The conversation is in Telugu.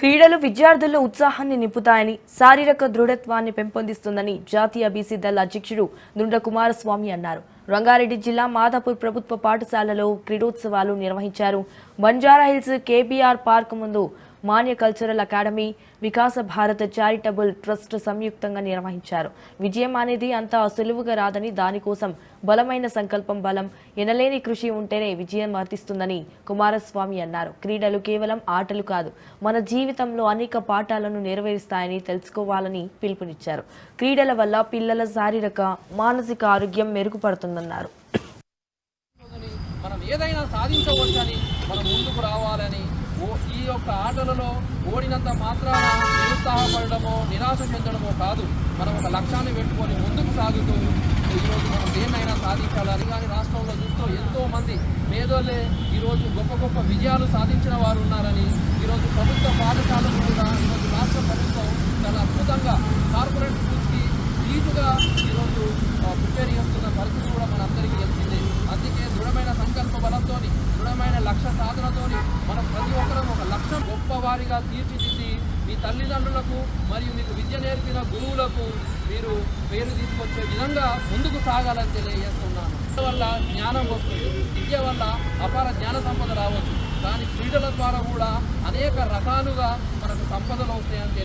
క్రీడలు విద్యార్థుల్లో ఉత్సాహాన్ని నింపుతాయని, శారీరక దృఢత్వాన్ని పెంపొందిస్తుందని జాతీయ బీసీ దళ అధ్యక్షుడు దుండ్ర కుమారస్వామి అన్నారు. రంగారెడ్డి జిల్లా మాదాపూర్ ప్రభుత్వ పాఠశాలలో క్రీడోత్సవాలు నిర్వహించారు. బంజారాహిల్స్ కేబీఆర్ పార్క్ ముందు మాన్య కల్చరల్ అకాడమీ, వికాస భారత్ చారిటబుల్ ట్రస్ట్ సంయుక్తంగా నిర్వహించారు. విజయం అనేది అంత సులువుగా రాదని, దానికోసం బలమైన సంకల్పం, బలం, ఎనలేని కృషి ఉంటేనే విజయం వర్తిస్తుందని కుమారస్వామి అన్నారు. క్రీడలు కేవలం ఆటలు కాదు, మన జీవితంలో అనేక పాఠాలను నెరవేరుస్తాయని తెలుసుకోవాలని పిలుపునిచ్చారు. క్రీడల వల్ల పిల్లల శారీరక, మానసిక ఆరోగ్యం మెరుగుపడుతుందన్నారు. మనం ఏదైనా సాధించవచ్చని, మనం ముందుకు రావాలని, ఈ యొక్క ఆటలలో ఓడినంత మాత్రాన నిరుత్సాహపడడమో నిరాశ చెందడమో కాదు. మనం ఒక లక్ష్యాన్ని పెట్టుకొని ముందుకు సాగుతూ ఈరోజు మనం దేన్నైనా సాధించాలని. కానీ రాష్ట్రంలో చూస్తూ ఎంతోమంది మేధోళ్ళే ఈరోజు గొప్ప గొప్ప విజయాలు సాధించిన వారు ఉన్నారని, ఈరోజు ప్రభుత్వ పాఠశాలలు కూడా ఈరోజు రాష్ట్ర ప్రభుత్వం చాలా అద్భుతంగా కార్పొరేట్ స్కూల్స్కి లీజుగా ఈరోజు ప్రిపేర్ చేస్తున్న పరిస్థితి కూడా మనందరికీ తెలిసిందే. అందుకే దృఢమైన సంకల్ప బలంతో, దృఢమైన లక్ష్య సాధనతోని మనం ప్రతి ఒక్కరం ఒక లక్ష్యం గొప్పవారిగా తీర్చిదిద్ది మీ తల్లిదండ్రులకు మరియు మీకు విద్య నేర్పిన గురువులకు మీరు పేరు తీసుకొచ్చే విధంగా ముందుకు సాగాలని తెలియజేస్తున్నాను. విద్య వల్ల జ్ఞానం వస్తుంది, విద్య వల్ల అపార జ్ఞాన సంపద రావచ్చు, కానీ క్రీడల ద్వారా కూడా అనేక రకాలుగా మనకు సంపదలు వస్తాయని